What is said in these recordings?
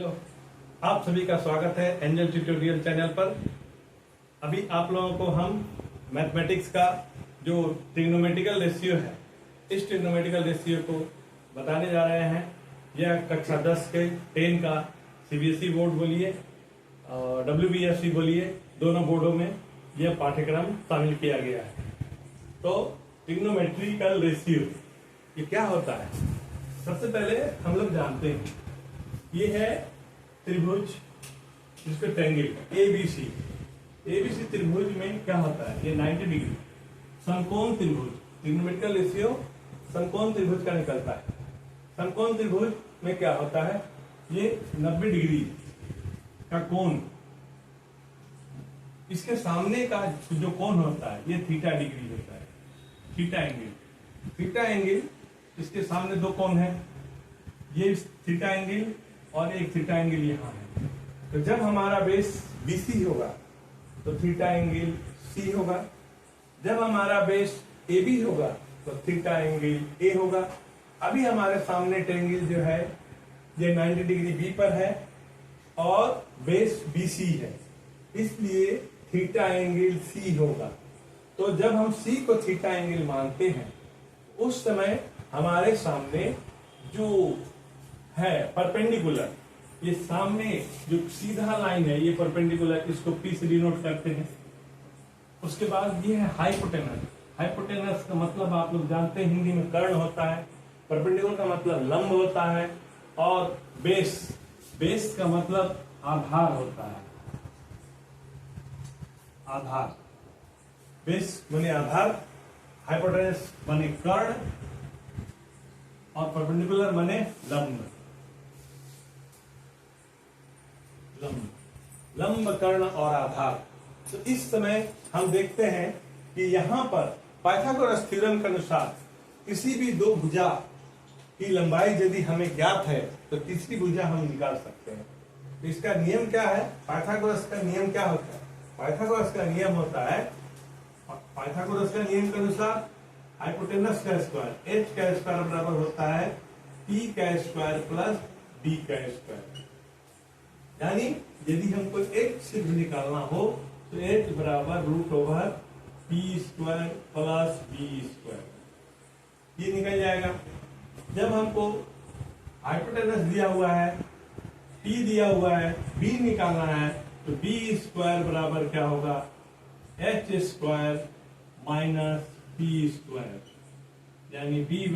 Hello, आप सभी का स्वागत है एंजल ट्यूटोरियल चैनल पर। अभी आप लोगों को हम मैथमेटिक्स का जो ट्रिग्नोमेट्रिकल रेशियो है, इस ट्रिग्नोमेट्रिकल रेशियो को बताने जा रहे हैं। यह कक्षा 10 के 10 का सीबीएसई बोर्ड बोलिए और डब्ल्यूबीएसई बोलिए, दोनों बोर्डों में यह पाठ्यक्रम शामिल किया गया है। तो ट्रिग्नोमेट्रिकल रेशियो ये क्या होता है? सबसे पहले हम लोग जानते हैं ये है त्रिभुज, जिसको ट्रायंगल एबीसी। एबीसी त्रिभुज में क्या होता है? ये 90 डिग्री समकोण त्रिभुज, ट्रिग्नोमेट्रिकल रेशियो समकोण त्रिभुज का निकलता है। समकोण त्रिभुज में क्या होता है? ये 90 डिग्री का कोण, इसके सामने का जो कोण होता है ये थीटा डिग्री होता है, थीटा एंगल। थीटा एंगल, इसके सामने दो कोण है, ये थीटा एंगल और एक थीटा एंगल यहाँ है। तो जब हमारा बेस BC होगा तो थीटा एंगल C होगा। जब हमारा बेस AB होगा तो थीटा एंगल A होगा। अभी हमारे सामने ट्रायंगल जो है ये 90 डिग्री B पर है और बेस BC है, इसलिए थीटा एंगल C होगा। तो जब हम C को थीटा एंगल मानते हैं उस समय हमारे सामने जो है परपेंडिकुलर, ये सामने जो सीधा लाइन है ये परपेंडिकुलर, इसको P से डिनोट करते हैं। उसके बाद ये है हाइपोटेनस। हाइपोटेनस का मतलब आप लोग जानते हैं हिंदी में कर्ण होता है, परपेंडिकुलर का मतलब लंब होता है और बेस का मतलब आधार होता है। आधार, बेस माने आधार, हाइपोटेनस माने कर्ण और परपेंडिकुलर माने लंब। लंब, कर्ण और आधार। तो इस समय हम देखते हैं कि यहाँ पर पाइथागोरस थ्योरम के अनुसार किसी भी दो भुजा की लंबाई यदि हमें ज्ञात है तो तीसरी भुजा हम निकाल सकते हैं। तो इसका नियम क्या है? पाइथागोरस का नियम क्या होता है? पाइथागोरस का नियम होता है, पाइथागोरस का नियम के अनुसार हाइपोटेनस का स्क्वायर h का स्क्वायर बराबर होता है p का स्क्वायर प्लस b का स्क्वायर। यानी यदि हमको h सिर्फ निकालना हो तो h बराबर root over p square plus b square, ये निकल जाएगा। जब हमको हाइपोटेनस दिया हुआ है, p दिया हुआ है, b निकालना है तो b स्क्वायर बराबर क्या होगा? h square minus p square, यानी b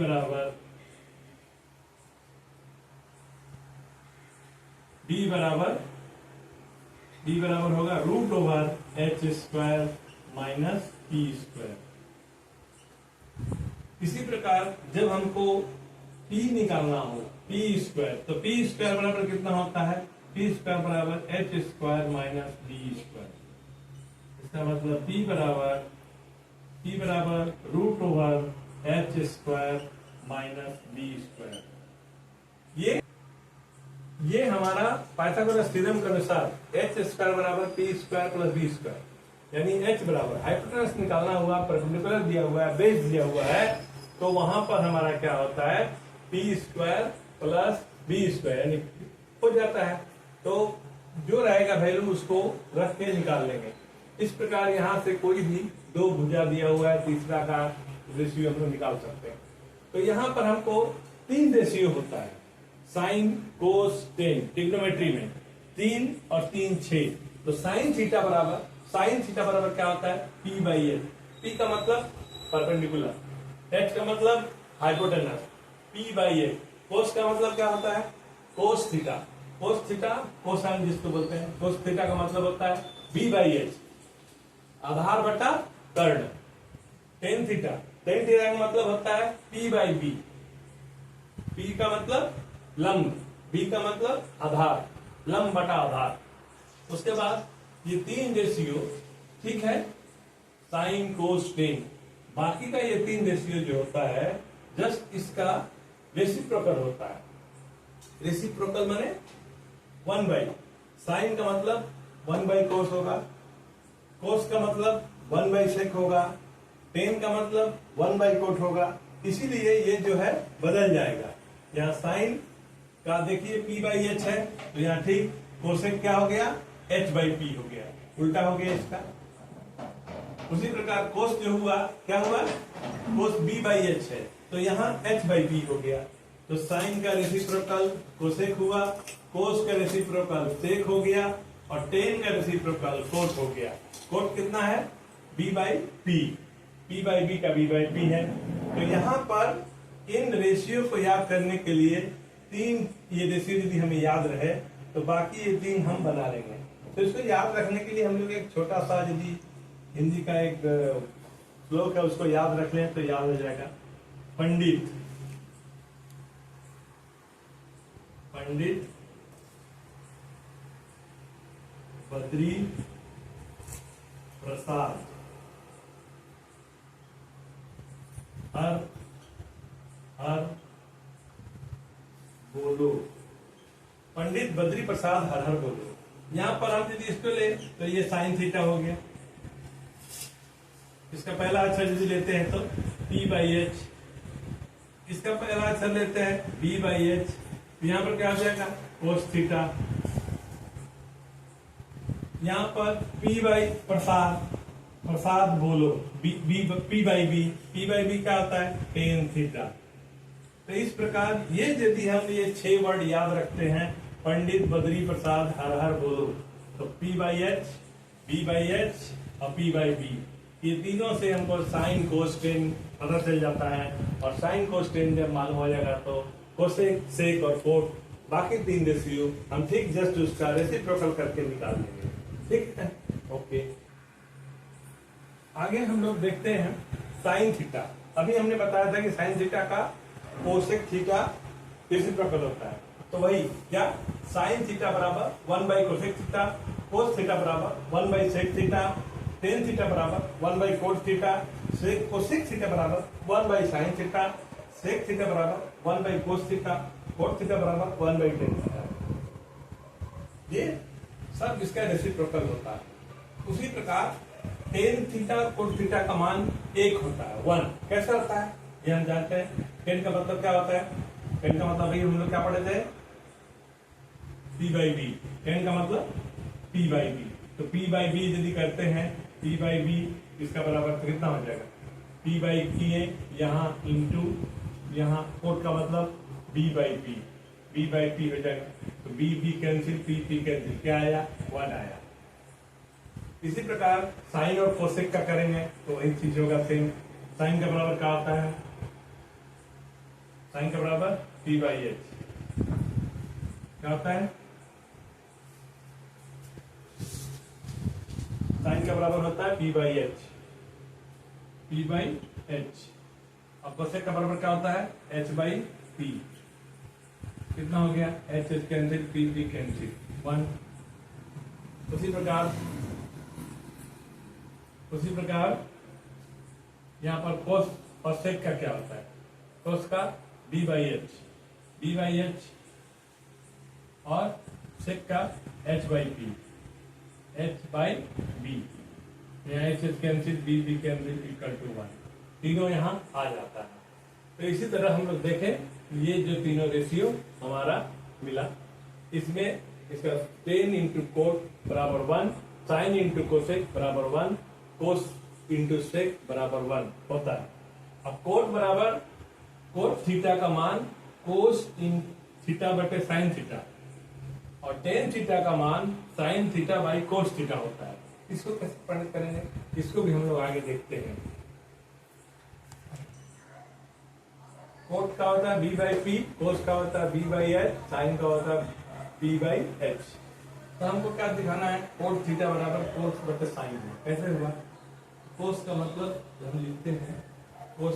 बराबर होगा root over h square minus p square. इसी प्रकार जब हमको p निकालना हो, p स्क्वायर, तो p स्क्वायर बराबर कितना होता है? p स्क्वायर बराबर h square minus d square. इसका मतलब p बराबर root over h square minus b square. ये हमारा पाइथागोरस थ्योरम के अनुसार h स्क्वायर बराबर p square plus b square, यानी h बराबर हाइपोटेनस निकालना हुआ, परपेंडिकुलर दिया हुआ है, बेस दिया हुआ है, तो वहां पर हमारा क्या होता है? p square plus b square यानी हो जाता है। तो जो रहेगा वैल्यू उसको रख के निकाल लेंगे। इस प्रकार यहाँ से कोई भी दो भुजा दिया हुआ है, तीसरा का रेशियो हम लोग निकाल सकते हैं। तो यहाँ पर हमको 3 रेशियो होता है, साइन, कोस, टेन। ट्रिग्नोमेट्री में 3 और 3 6। तो साइन थीटा बराबर क्या होता है? p by H. p का मतलब परपेंडिकुलर, h का मतलब हाइपोटेनस, p बाई एच। कोस का मतलब क्या होता है? कोस थीटा, कोसाइन जिसको बोलते हैं। कोस थीटा का मतलब होता है b बाई एच, आधार बटा कर्ण। टेन थीटा का मतलब होता है p बाई बी। p का मतलब लंब, b का मतलब आधार, लंब बटा आधार। उसके बाद ये 3 रेशियो, ठीक है, साइन, कोस, टेन। बाकी का ये 3 रेशियो जो होता है जस्ट इसका रेसिप्रोकल होता है। रेसिप्रोकल माने 1 बाई, साइन का मतलब 1 बाई कोस होगा, कोस का मतलब 1 बाई सेक होगा, टेन का मतलब 1 बाई कोट होगा। इसीलिए ये जो है बदल जाएगा, यहाँ साइन का देखिए p बाई एच है, तो यहाँ ठीक कोसेक क्या हो गया, h बाई पी हो गया, उल्टा हो गया इसका। उसी प्रकार कोस जो हुआ क्या हुआ, कोस b बाई एच है, तो यहाँ h बाई पी हो गया। तो साइन का रेसिप्रोकल कोसेक हुआ, कोस का रेसिप्रोकल सेक हो गया, और टेन का रेसिप्रोकल कोट हो गया। कोट कितना है, b by P, p by b का b बाई पी है। तो यहाँ पर इन रेशियो को याद करने के लिए तीन ये रेशियो यदि हमें याद रहे तो बाकी ये तीन हम बना लेंगे। तो इसको याद रखने के लिए हम लोग एक छोटा सा यदि हिंदी का एक श्लोक है उसको याद रख लें तो याद हो जाएगा। पंडित पंडित बद्री प्रसाद हर हर बोलो। पंडित बद्री प्रसाद हर हर बोलो। यहां पर हम यदि इसको ले तो ये साइन थीटा हो गया। इसका पहला अक्षर यदि लेते हैं तो p बाई एच, इसका पहला अक्षर लेते हैं b बाई एच, यहां पर क्या हो जाएगा कोस थीटा। यहां पर p बाई प्रसाद, प्रसाद बोलो, p बाई बी क्या होता है टेन थीटा। तो इस प्रकार ये यदि हम ये 6 वर्ड याद रखते हैं, पंडित बद्री प्रसाद हर हर बोलो, तो p by H, b by H और p बाई बी, ये तीनों से हमको साइन कोस टेन पता चल जाता है। और साइन कोस टेन जब मालूम हो जाएगा तो कोसेक सेक और कोट बाकी तीन रेशियो हम ठीक जस्ट उसका रेसिप्रोकल करके निकाल देंगे। ठीक है, ओके। आगे हम लोग देखते हैं साइन थीटा। अभी हमने बताया था कि साइन थीटा का कोसेक थीटा रेसिप्रोकल होता है, तो वही क्या साइन थीटा बराबर 1 by cosec theta, cos theta बराबर 1 by sec theta, tan theta बराबर 1 by cot theta, cosec theta बराबर 1 by sine theta, sec theta बराबर 1 by cos theta, cot theta बराबर 1 बाई टेन थीटा। ये सब इसका रेसिप्रोकल होता है। उसी प्रकार टेन थीटा कोट थीटा का मान 1 होता है, 1 कैसे होता है ये हम जानते हैं। टेन का मतलब क्या होता है, टेन का मतलब भाई हम लोग क्या पढ़े थे p बाई बी, टेन का मतलब p बाई बी। तो p बाई बी यदि करते हैं p बाई बी इसका बराबर तो कितना हो जाएगा p बाई किए यहाँ इंटू यहाँ कोट का मतलब b बाई पी हो जाएगा। तो b कैंसिल p कैंसिल, क्या आया 1 आया। इसी प्रकार साइन और कोसेक का करेंगे तो वही चीज होगा सेम। साइन का बराबर क्या होता है, साइन का बराबर p बाई एच क्या होता है, साइन का बराबर होता है p बाई एच। और कोसेक का बराबर क्या होता है h बाई पी। कितना हो गया h कैंसिल p कैंसिल 1। उसी प्रकार यहाँ पर कोस और सेक का क्या होता है, कोस का b बाई एच और सेक का h बाई बी। यहाँ H cancel B cancel equal to 1, तीनों यहाँ आ जाता है। तो इसी तरह हम लोग देखें ये जो तीनों रेशियो हमारा मिला, इसमें इसका टेन इंटू कोट बराबर 1, साइन इंटू कोसेक बराबर 1, कोस इंटू सेक बराबर 1 होता है। अब कोट बराबर कोट थीटा का मान कोस इन थीटा बटे साइन थीटा, और टेन थीटा का मान sine theta by cos theta होता है। इसको कैसे प्रणित करेंगे, इसको भी हम लोग आगे देखते हैं। कोट का होता है b बाई पी, कोस का होता है b बाई एच, साइन का होता है b बाई एच। तो हमको क्या दिखाना है, कोट थीटा बराबर कोस बटे साइन है। कैसे हुआ, कोस का मतलब हम लिखते हैं कोस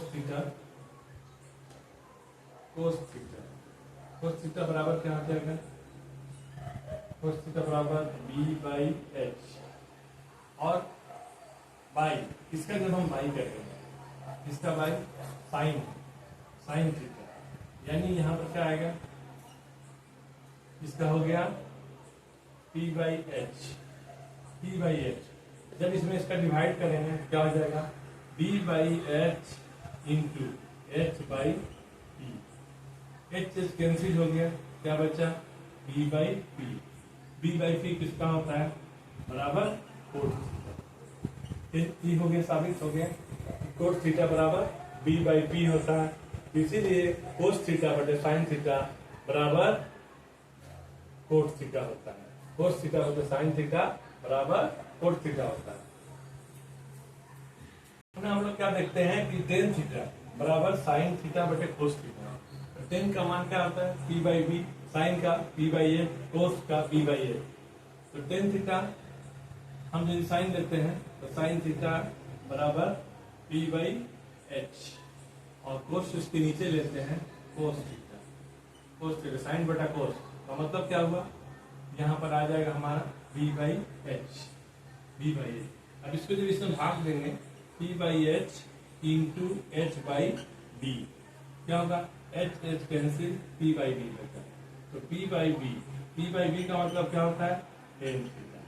थीटा बराबर क्या हो जाएगा, कोस थीटा बराबर b बाई एच और बाई, इसका जब हम बाई करेंगे इसका बाई साइन थीटा, यानी यहाँ पर क्या आएगा, इसका हो गया p बाई एच। जब इसमें इसका डिवाइड करेंगे क्या हो जाएगा, b by H into H by P. H cancel हो गया, क्या बचा b by P. b by P किसका होता है बराबर कोट थीटा। ये हो गया, साबित हो गया कोट थीटा बराबर b बाई पी होता है। इसीलिए कोस थीटा बटे साइन थीटा बराबर कोट थीटा होता है। कोस थीटा बटे साइन थीटा बराबर कोट थीटा होता है। हम लोग क्या देखते हैं कि टेन थीटा बराबर साइन थीटा बटे कोस थीटा। टेन का मान क्या होता है पी बाई बी, साइन का पी बाई ए, कोस का पी बाई ए। तो टेन थीटा हम यदि साइन लेते हैं तो साइन थीटा बराबर पी बाई एच, और कोस इसके नीचे लेते हैं cos theta. Cos theta sine बटा कोस का मतलब क्या हुआ, यहाँ पर आ जाएगा हमारा B by H, B by H. अब इसको जब इसमें भाग देंगे P by H into H by B, क्या होगा H H cancel, P by B होता है। तो पी बाई बी का मतलब क्या होता है tan theta.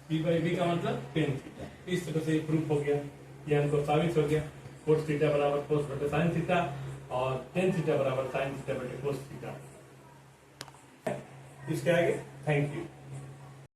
P by B का मतलब टेन थीटा। इस तरह से प्रूफ हो गया, ये हमको साबित हो गया कोस थीटा बराबर कोस बटे साइन थीटा और टेन थीटा बराबर साइन थीटा बटे कोस थीटा। इसके आगे थैंक यू।